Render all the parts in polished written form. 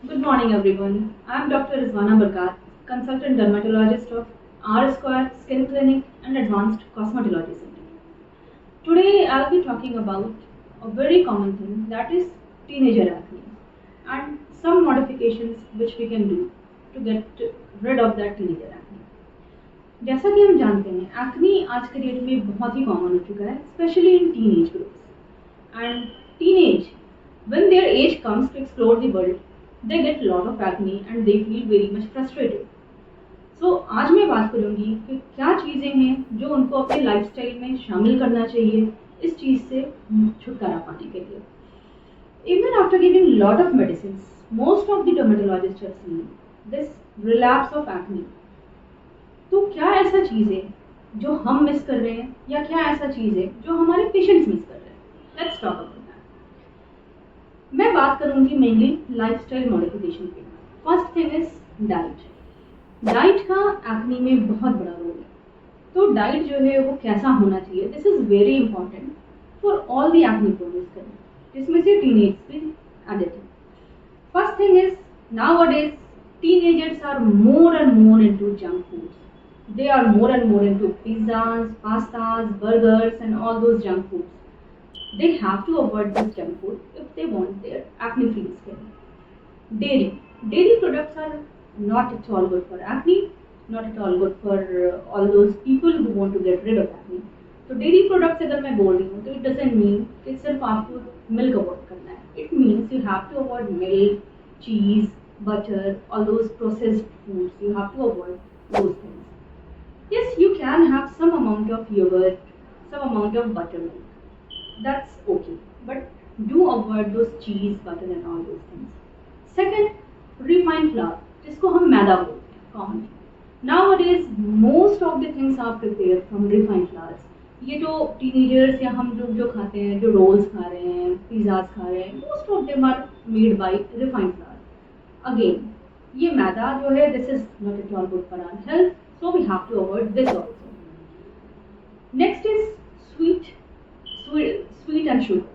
Good morning, everyone. I am Dr. Rizwana Barkat, consultant dermatologist of R Square Skin Clinic and Advanced Cosmetology Center. Today, I'll be talking about a very common thing, that is teenager acne, and some modifications which we can do to get rid of that teenager acne. जैसा कि हम जानते हैं, acne आज के date में बहुत ही common हो चुका है, specially in teenage groups. And teenage, when their age comes to explore the world, they get lot of acne and they feel very much frustrated. So आज मैं बात करूंगी कि क्या चीज़ें हैं जो उनको अपने लाइफस्टाइल में शामिल करना चाहिए इस चीज़ से छुटकारा पाने के लिए. Even after giving lot of medicines, most of the dermatologists have seen this relapse of acne. तो क्या ऐसा चीज़ है जो हम मिस कर रहे हैं या क्या ऐसा चीज़ है जो हमारे पेशेंट्स मिस कर रहे हैं? Let's talk about that. मैं बात करूंगी मेनली लाइफस्टाइल मॉडिफिकेशन पे. First thing is diet. Diet का एक्ने में बहुत बड़ा रोल है. तो डाइट जो है वो कैसा होना चाहिए, this is very important for all the acne prone skin, जिसमें से टीनेज भी एडेड है. First thing is nowadays teenagers are more and more into junk foods. They are more and more into pizzas, pastas, burgers and all those junk foods. They have to avoid this junk food if they want their acne-free skin. Dairy. Dairy products are not at all good for acne, not at all good for all those people who want to get rid of acne. तो dairy products अगर मैं बोल रही हूँ तो it doesn't mean कि सिर्फ आपको मिल्क अवॉइड करना है. It means you have to avoid milk, cheese, butter, all those processed foods. You have to avoid those things. Yes, you can have some amount of yogurt, some amount of buttermilk. That's okay. But do avoid those cheese, butter and all those things. Second, refined flour, जिसको हम मैदा बोलते हैं commonly. Nowadays, most of the things are prepared from refined flours. ये जो teenagers या हम जो खाते हैं, जो रोल्स खा रहे हैं, पिज़्ज़ाज खा रहे हैं, most of them are made by refined flour. Again, ये मैदा जो है, this is not at all good for our health, so we have to avoid this also. Next is sweet and sugar.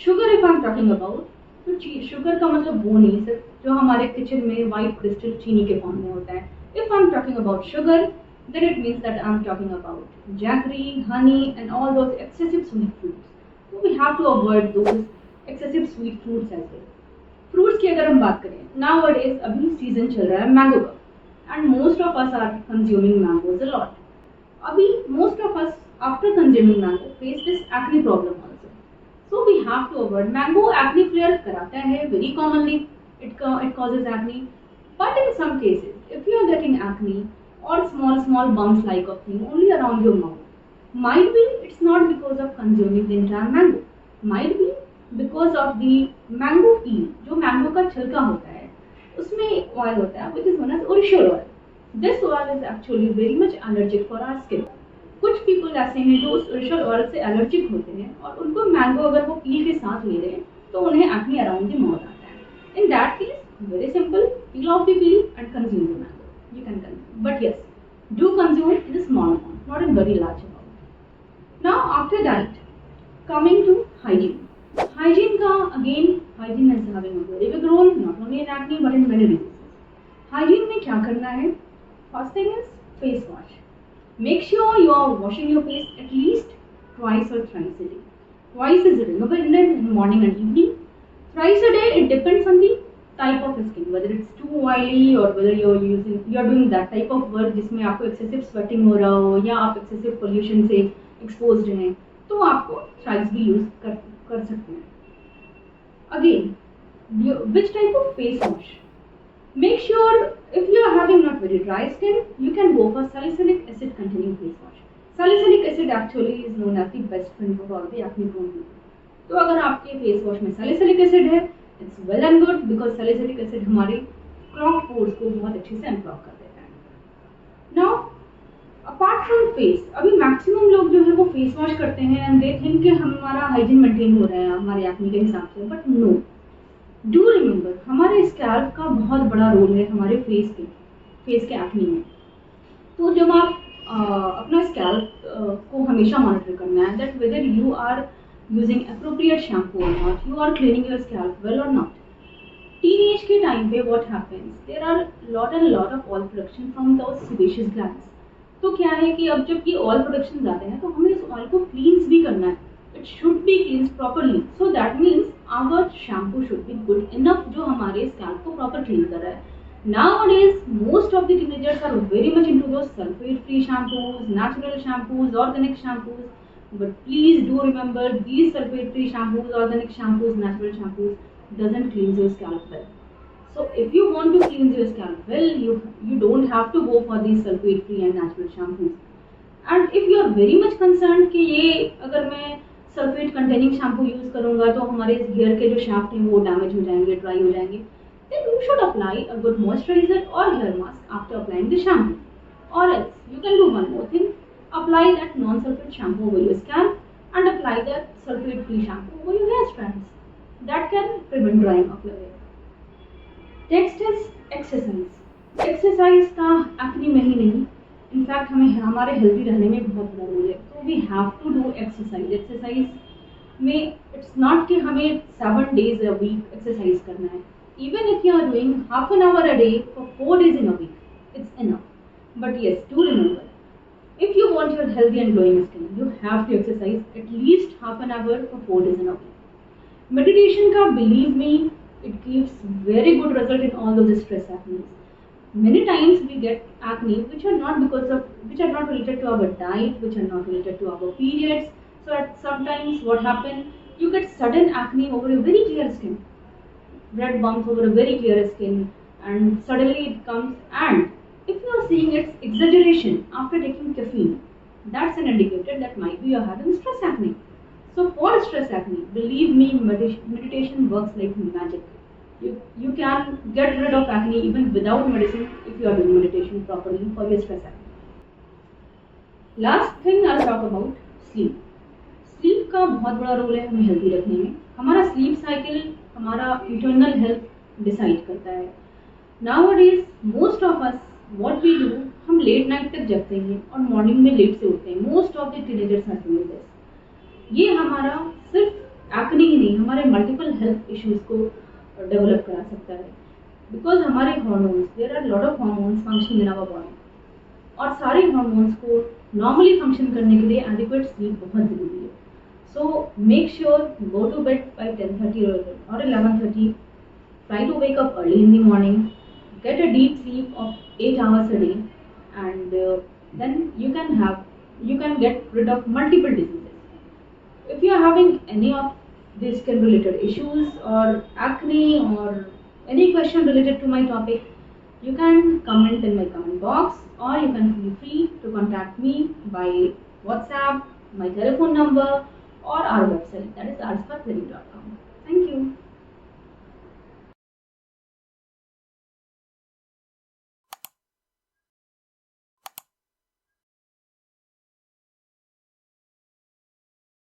Sugar if I'm talking about, तो sugar का मतलब वो नहीं सिर्फ जो हमारे किचन में वाइट क्रिस्टल चीनी के फॉर्म में होता है. If I'm talking about sugar, then it means that I'm talking about jaggery, honey and all those excessive sweet fruits. So we have to avoid those excessive sweet fruits as well. Fruits की अगर हम बात करें, nowadays अभी season चल रहा है mango का, and most of us are consuming mangoes a lot. अभी most of us after consuming mango face this acne problem also. So we have to avoid. Mango acne flare कराता है very commonly, it causes acne, but in some cases if you are getting acne or small bumps like of thing only around your mouth, might be it's not because of consuming the entire mango, might be because of the mango peel. जो mango का छिलका होता है उसमें एक oil होता है which is known as urushiol oil. This oil is actually very much allergic for our skin. कुछ पीपल ऐसे हैं जो उस urushiol oil से एलर्जिक होते हैं और उनको मैंगो अगर वो पील के साथ ले रहे हैं तो उन्हें एक्ने अराउंड द माउथ आता है. In that case, very simple, peel off the peel and consume the mango. You can consume, but yes, do consume in a small amount, not in very large amount. Now after that, coming to hygiene. Hygiene ka again, hygiene is having a very big role not only in acne but in many diseases. Hygiene में क्या करना है? First thing is face wash. Make sure you are washing your face at least twice or thrice a day. Twice is recommended in morning and evening. Thrice a day, it depends on the type of skin, whether it's too oily or whether you're doing that type of work जिसमें आपको excessive sweating हो रहा हो या आप excessive pollution से exposed हैं, तो आपको thrice भी यूज कर सकते हैं. Again, which type of face wash? Make sure if you are having not very dry skin, you can go for salicylic acid containing face wash. Salicylic acid actually is known as the best friend for all the acne prone people. तो अगर आपके face wash में salicylic acid है, it's well and good, because salicylic acid हमारे clog pores को बहुत अच्छे से अनब्लॉक कर देता है. नाउ अपार्ट फ्रॉम फेस, अभी मैक्सिमम लोग जो है वो फेस वॉश करते हैं एंड दे थिंक कि हमारा हाइजीन मेंटेन हो रहा है हमारे एक्ने के हिसाब से, बट नो, डू रिमेंबर हमारे स्कैल्प का बहुत बड़ा रोल है हमारे फेस के एक्ने में. तो जब आप अपना स्कैल्प को हमेशा मॉनिटर करना है that whether you are using appropriate shampoo or not, you are cleaning your scalp well or not. Teenage के टाइम पे what happens, there are lot of oil production from the sebaceous glands. तो क्या है कि अब जब ये oil production जाते हैं तो हमें इस ऑयल को क्लींस भी करना है। It should be cleanse properly, so that means our shampoo should be good enough जो हमारे स्कैल्प को प्रॉपर क्लीन कर रहा है। Nowadays, most of the teenagers are very much into those sulfate-free shampoos, natural shampoos, organic shampoos. But please do remember, these sulfate-free shampoos, organic shampoos, natural shampoos doesn't cleanse your scalp well. So if you want to cleanse your scalp well, you don't have to go for these sulfate-free and natural shampoos. And if you are very much concerned कि ये अगर मैं sulphate containing shampoo use करूंगा तो हमारे hair के जो shaft हैं वो डैमेज हो जाएंगे, ड्राई हो जाएंगे, then you should apply a good moisturizer or hair mask after applying the shampoo. Or else you can do one more thing, apply that non-sulfate shampoo over your scalp and apply that sulfate-free shampoo over your hair strands. That can prevent drying of your hair. Next is exercise. Exercise का acne में ही नहीं, in fact हमें हमारे healthy रहने में बहुत बड़ा role है। तो we have to do exercise. Exercise में इट्स नॉट कि हमें 7 days a week एक्सरसाइज करना है। Even if you are doing half an hour a day for 4 days in a week, it's enough. But yes, do remember, if you want your healthy and glowing skin, you have to exercise at least half an hour for 4 days in a week. Meditation ka, believe me, it gives very good result in all those stress acne. Many times we get acne which are not related to our diet, which are not related to our periods. So at sometimes what happens, you get sudden acne over a very clear skin. Red bumps over a very clear skin, and suddenly it comes, and if you are seeing its exaggeration after taking caffeine, that's an indicator that might be you're having stress acne. So for stress acne, believe me, meditation works like magic. You can get rid of acne even without medicine if you are doing meditation properly for your stress acne. Last thing I'll talk about, sleep. Sleep का बहुत बड़ा role है हमें healthy रखने में। हमारा sleep cycle हमारा internal health decide करता है। Nowadays most of us what we do, हम लेट नाइट तक जगते हैं और मॉर्निंग में लेट से उठते हैं। Most of the teenagers are doing this. ये हमारा सिर्फ एक्ने ही नहीं, हमारे मल्टीपल हेल्थ इश्यूज को डेवलप करा सकता है। बिकॉज हमारे hormones, there are lot of hormones function in our body, और सारे हार्मोन्स को नॉर्मली फंक्शन करने के लिए एडिक्वेट स्लीप बहुत जरूरी है। So make sure go to bed by 10:30 or 11:30. Try to wake up early in the morning. Get a deep sleep of 8 hours a day, and then you can get rid of multiple diseases. If you are having any of these skin related issues or acne or any question related to my topic, you can comment in my comment box, or you can feel free to contact me by WhatsApp, my telephone number, or our website, that is arsfatclinic.com. Thank you.